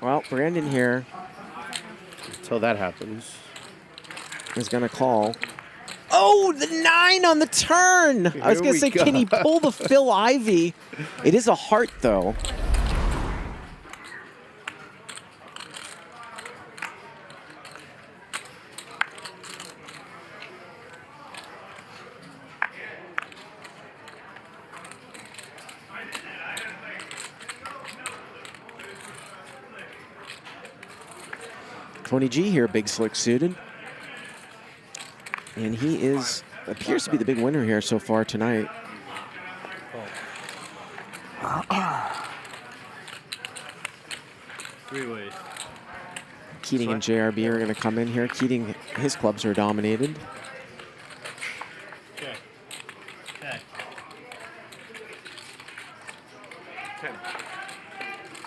Well, Brandon here Until that happens. is going to call. Oh, the 9 on the turn. I was going to say, can he pull the Phil Ivey? It is a heart, though. Tony G here, big slick suited. And he appears to be the big winner here so far tonight. Three ways. Keating and JRB are going to come in here. Keating, his clubs are dominated. Okay. Okay.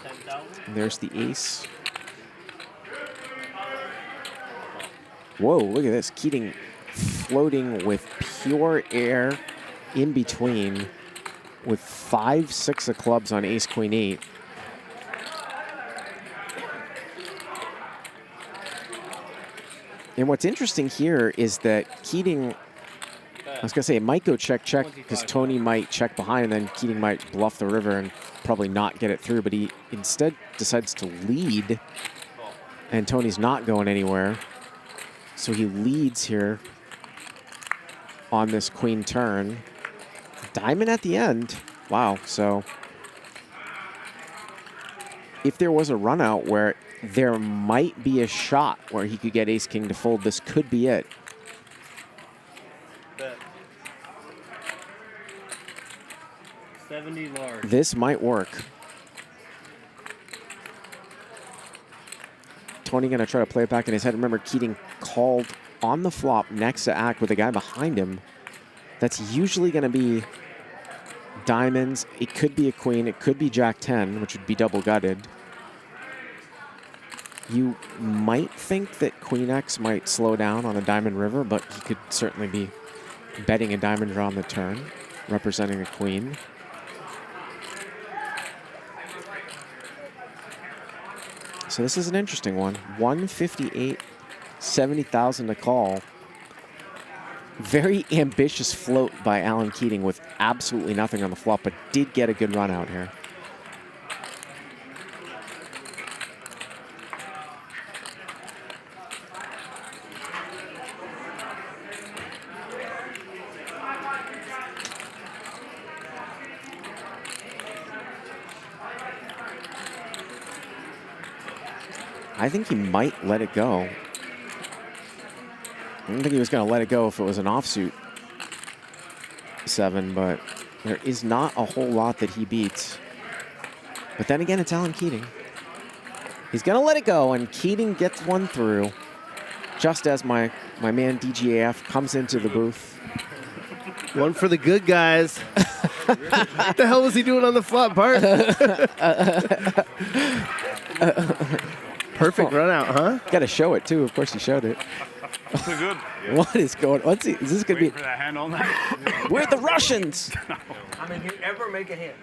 10,000. There's the ace. Whoa, look at this. Keating floating with pure air in between with 5, 6 of clubs on ace, queen, 8. And what's interesting here is that Keating, I was going to say, it might go check, check, because Tony might check behind, and then Keating might bluff the river and probably not get it through, but he instead decides to lead, and Tony's not going anywhere. So he leads here on this queen turn. Diamond at the end. Wow, so if there was a run out where there might be a shot where he could get ace king to fold, this could be it. Bet. 70 large. This might work. Tony going to try to play it back in his head. Remember, Keating called on the flop next to act with a guy behind him. That's usually going to be diamonds. It could be a queen. It could be jack 10, which would be double gutted. You might think that queen X might slow down on a diamond river, but he could certainly be betting a diamond draw on the turn, representing a queen. So this is an interesting one. 158, 70,000 to call. Very ambitious float by Alan Keating with absolutely nothing on the flop, but did get a good run out here. I think he might let it go. I don't think he was going to let it go if it was an offsuit 7, but there is not a whole lot that he beats. But then again, it's Alan Keating. He's going to let it go, and Keating gets one through just as my man DGAF comes into the booth. One for the good guys. What the hell was he doing on the flop, Bart? Perfect run out, huh? Got to show it, too. Of course, he showed it. Too good. What is going on? Is this going to be... For that hand all night. We're the Russians! I mean, you ever make a hit?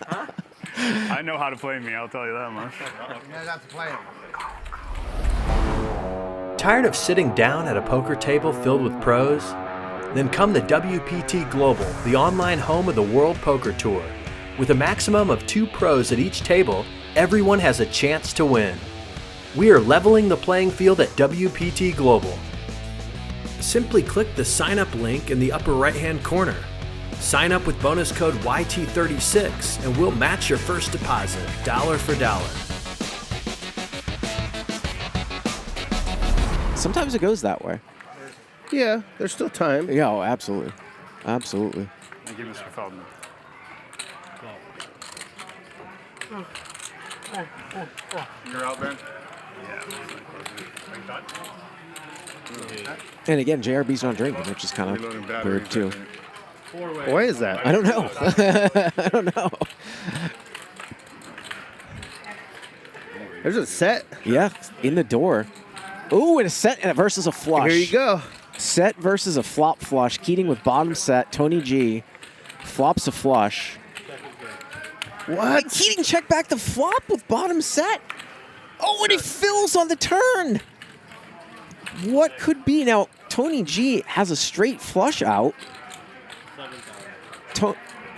Huh? I know how to play me, I'll tell you that much. You know not to play him. Tired of sitting down at a poker table filled with pros? Then come to WPT Global, the online home of the World Poker Tour. With a maximum of 2 pros at each table, everyone has a chance to win. We are leveling the playing field at WPT Global. Simply click the sign up link in the upper right hand corner. Sign up with bonus code YT36 and we'll match your first deposit, dollar for dollar. Sometimes it goes that way. Yeah, there's still time. Yeah, oh, absolutely. Absolutely. Thank you, Mr. Feldman. You're out, Ben? Yeah. And again, JRB's not drinking, which is kind of weird, too. Why is that? I don't know. I don't know. There's a set. Yeah, in the door. Ooh, and a set versus a flush. Here you go. Set versus a flop flush. Keating with bottom set. Tony G flops a flush. What? Keating checked back the flop with bottom set. Oh, and it fills on the turn. What could be? Now, Tony G has a straight flush out. 7,000.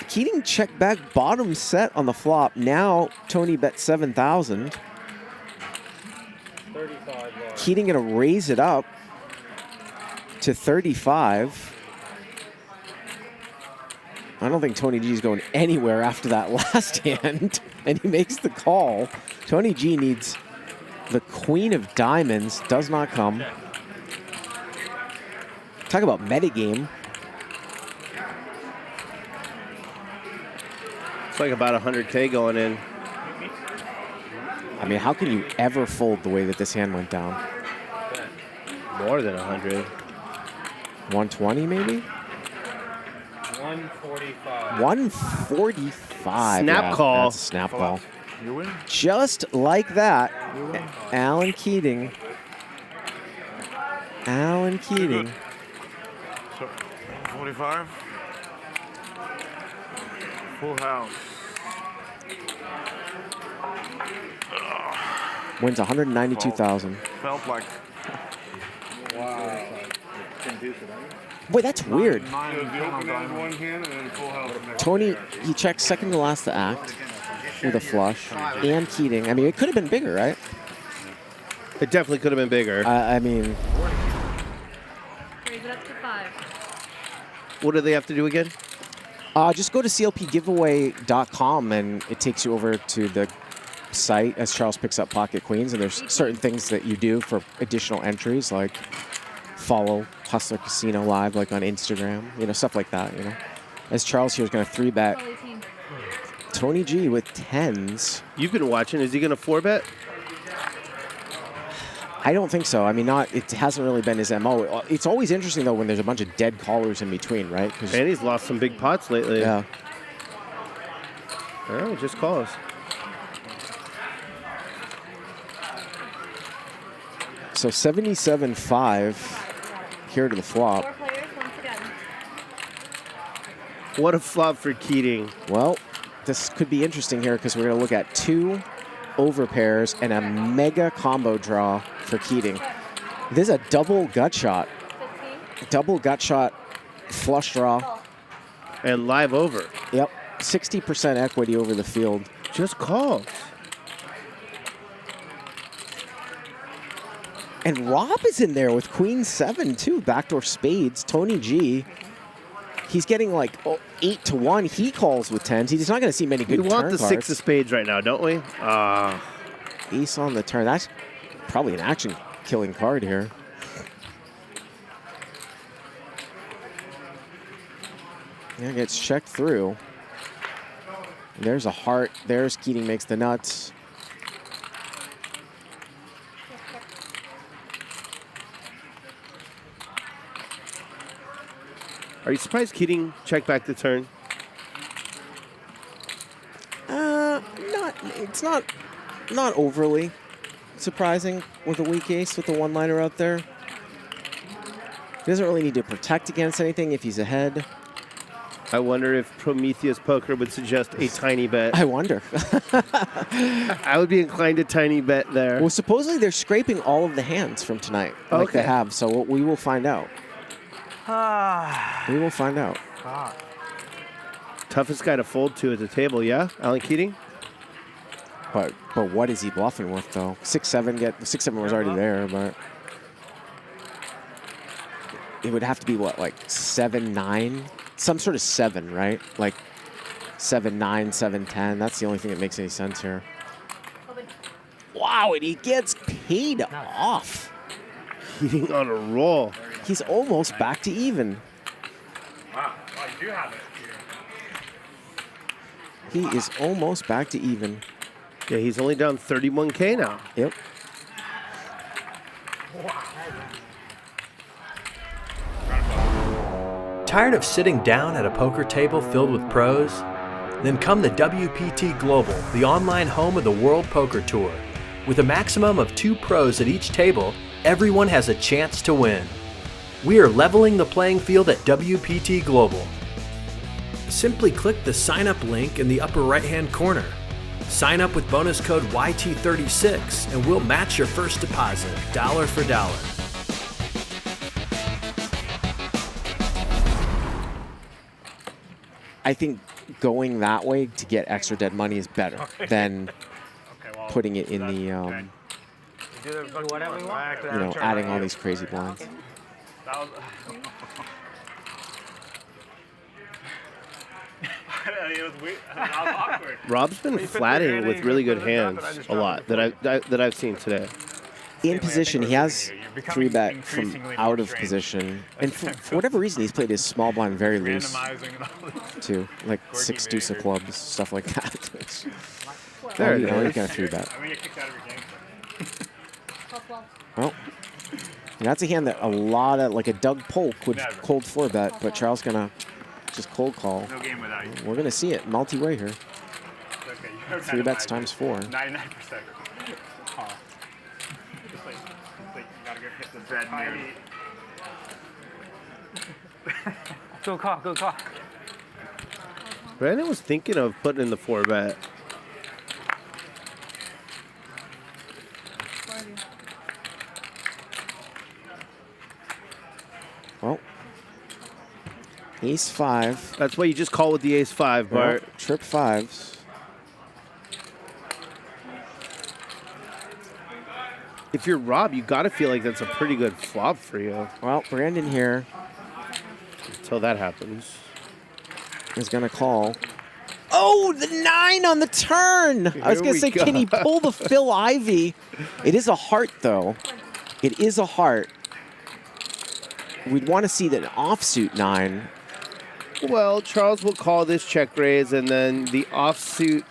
Keating checked back bottom set on the flop. Now, Tony bet 7,000. 35 large. Keating going to raise it up to 35. I don't think Tony G is going anywhere after that last hand, and he makes the call. Tony G needs the queen of diamonds, does not come. Talk about metagame. It's like about 100K going in. I mean, how can you ever fold the way that this hand went down? More than 100. 120 maybe? 145. 145. Snap call. That's a snap call. You win. Just like that, Alan Keating. Alan Keating. So, 45. Full house. Wins 192,000. Felt like Boy, that's weird. the open end one hand and then full house next. Tony, he checked second to last to act with a flush. And Keating. I mean, it could have been bigger, right? It definitely could have been bigger. I mean, Raise it up to 5. What do they have to do again? just go to clpgiveaway.com and it takes you over to the site as Charles picks up pocket queens. And there's certain things that you do for additional entries, like follow Hustler Casino Live, like on Instagram, you know, stuff like that, you know. As Charles here is going to 3-bet All 18. Tony G with 10s. You've been watching. Is he going to 4-bet? I don't think so. I mean, it hasn't really been his MO. It's always interesting, though, when there's a bunch of dead callers in between, right? 'Cause- And he's lost some big pots lately. yeah. Oh, just calls. So 77.5 here to the 4 flop. players once again. What a flop for Keating. Well, this could be interesting here because we're going to look at 2 overpairs and a mega combo draw for Keating. This is a double gut shot. 15. Double gut shot flush draw. Call. And live over. Yep. 60% equity over the field. Just calls. And Rob is in there with Queen 7 too. Backdoor spades. Tony G. He's getting like 8 to 1. He calls with 10s. He's not going to see many We good want turn the cards. 6 of spades right now, don't we? Ace on the turn. That's probably an action-killing card here. Yeah, gets checked through. There's a heart. There's Keating makes the nuts. Are you surprised Keating checked back the turn? It's not overly surprising with a weak ace with the one-liner out there. He doesn't really need to protect against anything if he's ahead. I wonder if Prometheus Poker would suggest a tiny bet. I wonder. I would be inclined to tiny bet there. Well, supposedly they're scraping all of the hands from tonight, like they Okay. have. So we will find out. We will find out. Toughest guy to fold to at the table, yeah? Alan Keating? But what is he bluffing with though? 6-7 was already there, but it would have to be what, like 7-9, some sort of 7, right? Like 7-9, 7-10. That's the only thing that makes any sense here. Open. Wow, and he gets paid off. Keating on a roll. He's almost back to even. Wow. Oh, you do have it here. He is almost back to even. Yeah, he's only down 31K now. Yep. Tired of sitting down at a poker table filled with pros? Then come the WPT Global, the online home of the World Poker Tour. With a maximum of 2 pros at each table, everyone has a chance to win. We are leveling the playing field at WPT Global. Simply click the sign up link in the upper right hand corner. Sign up with bonus code YT36 and we'll match your first deposit, dollar for dollar. I think going that way to get extra dead money is better than putting it in the, Whatever you want. you know, adding all these crazy blinds. It was weird. That was awkward. Rob's been flatting with really good hands a lot that I've seen today. In position, he has 3-bet from out of position. And for whatever reason, he's played his small blind very loose, too. Like 6 deuce of clubs, stuff like that. There it you know, is. you got a 3-bet. I'm gonna get kicked out of your game. 12. Well, and that's a hand that a lot of, like a Doug Polk would cold 4-bet, but Charles gonna just cold call. No game without you. We're gonna see it multi-way here. Okay, you're 3-bets times 4. 99%. Just like you gotta go hit the bed near. Good call, good call. Brandon was thinking of putting in the 4-bet. Well, ace 5. That's why you just call with the ace 5, Bart. Well, trip 5s. If you're Rob, you got to feel like that's a pretty good flop for you Well, Brandon here until that happens. is going to call. Oh, the 9 on the turn. I was going to say, can he pull the Phil Ivey? It is a heart, though. It is a heart. We'd want to see that offsuit 9. Well, Charles will call this check raise, and then the offsuit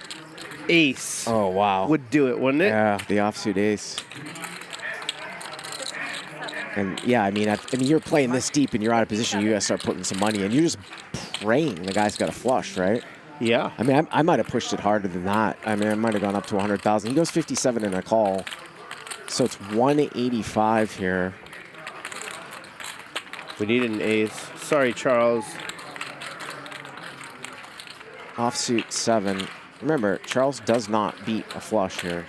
ace Oh, wow. would do it, wouldn't it? Yeah, the offsuit ace. And yeah, I mean, you're playing this deep and you're out of position. You gotta start putting some money in. You're just praying the guy's got a flush, right? Yeah. I mean, I might have pushed it harder than that. I mean, I might have gone up to 100,000. He goes 57 in a call, so it's 185 here. We need an ace. Sorry, Charles. Offsuit 7. Remember, Charles does not beat a flush here,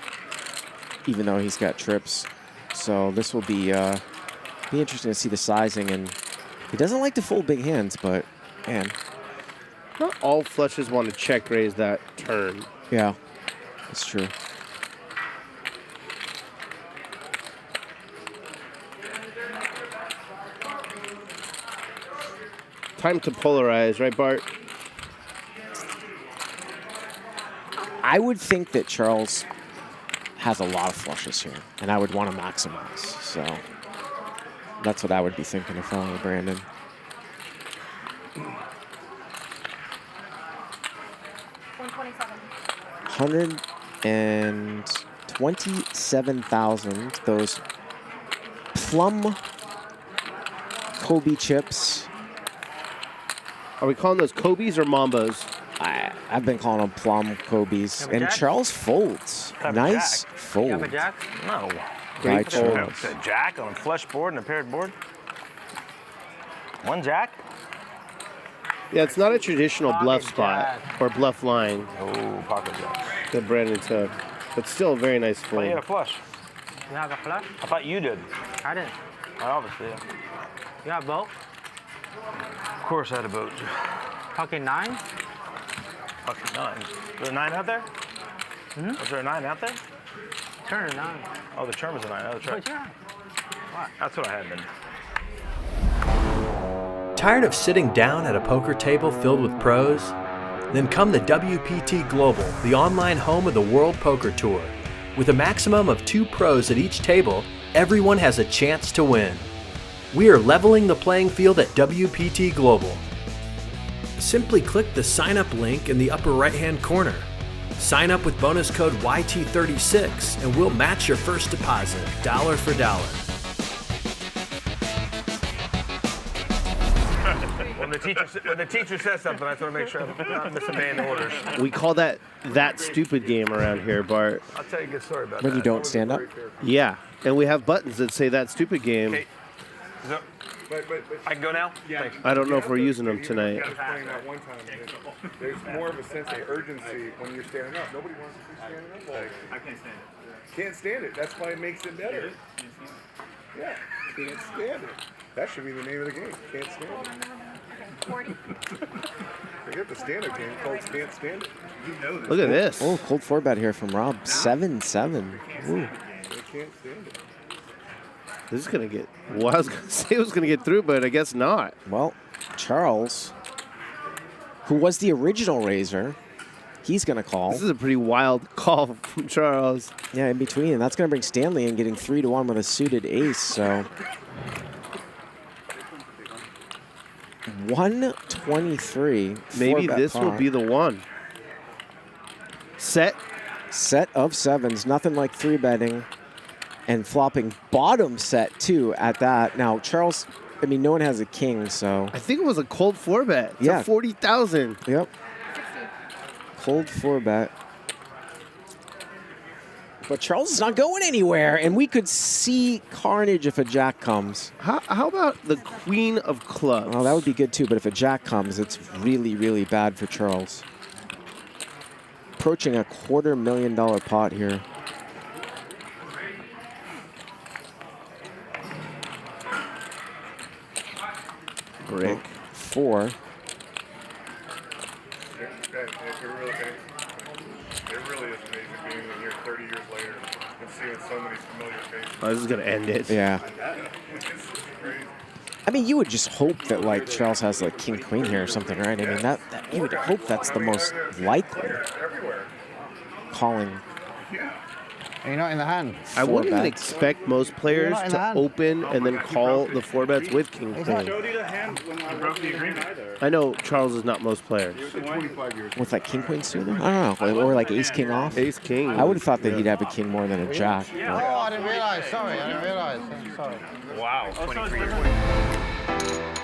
even though he's got trips. So this will be interesting to see the sizing. And he doesn't like to fold big hands, but man, Not all flushes want to check raise that turn. yeah, that's true. Time to polarize, right, Bart? I would think that Charles has a lot of flushes here, and I would want to maximize. So that's what I would be thinking if I were Brandon. $127,000. Those plum Kobe chips. Are we calling those Kobe's or Mambas? I've been calling them plum Kobe's. Have a And jack? Charles folds. Have a Nice jack? fold. You have a jack? No. By Great fold. Charles. A jack on a flush board and a paired board? One jack? Yeah, it's not a traditional bluff spot jack. or bluff line Oh, pocket jack. that Brandon took. But still a very nice Oh, you had a fold. flush. You have a flush? I thought you did. I didn't. Obviously, yeah. You have both? Of course I had a boat. Pocket 9? Fucking 9. Is there a 9 out there? Was there a 9 out there? Turn 9. Oh, the term is a 9. Oh, that's right. But yeah. That's what I had then. Tired of sitting down at a poker table filled with pros? Then come the WPT Global, the online home of the World Poker Tour. With a maximum of 2 pros at each table, everyone has a chance to win. We are leveling the playing field at WPT Global. Simply click the sign up link in the upper right hand corner. Sign up with bonus code YT36 and we'll match your first deposit, dollar for dollar. When the teacher says something, I just want to make sure I'm not disobeying the orders. We call that stupid game around here, Bart. I'll tell you a good story about When that. you don't stand up? Yeah, and we have buttons that say that stupid game. Okay. Is that, But I can go now? yeah, Thanks. I don't know if we're using them tonight. I was playing that one time. There's more of a sense of urgency when you're standing up. Nobody wants to be standing up. Like, I can't stand it. can't stand it. That's why it makes it better. Yeah, can't stand it. That should be the name of the game. Can't stand it. 40. Forget the standard game. Folks can't stand it. You know this. Look at this. Oh, cold 4-bet here from Rob. 7-7. Ooh. They can't stand it. This is going to get, well, I was going to say it was going to get through, but I guess not. Well, Charles, who was the original raiser, he's going to call. This is a pretty wild call from Charles. Yeah, in between. And that's going to bring Stanley in, getting 3-1 with a suited ace. So 123. Maybe 4-bet this will pot. be the one. Set. Set of sevens. Nothing like 3-betting. And flopping bottom set, too, at that. Now, Charles, I mean, no one has a king, so. I think it was a cold 4-bet. It's Yeah. a 40,000. Yep. Cold 4-bet. But Charles is not going anywhere, and we could see carnage if a jack comes. How about the queen of clubs? Well, that would be good, too, but if a jack comes, it's really, really bad for Charles. Approaching a $250,000 pot here. Brick. 4. It really is amazing being in here 30 years later and seeing so many familiar faces. Oh, this is going to end it. Yeah. It's crazy. I mean, you would just hope that, like, Charles has, like, king, queen here or something, right? I mean, that you would hope that's the most likely. Everywhere. Calling. You're not in the hand. I wouldn't even 4 bets. expect most players not in to hand. open and then call the 4-bets with king, queen. Showed you the hand when I broke the agreement. I know Charles is not most players. 25 years. With, like, king, queen suited? I don't know. Or, like, ace, king off. Ace, king. I would have thought that he'd have a king more than a jack. Oh, I didn't realize. Sorry, I didn't realize. Sorry. Wow. Oh, so it's different.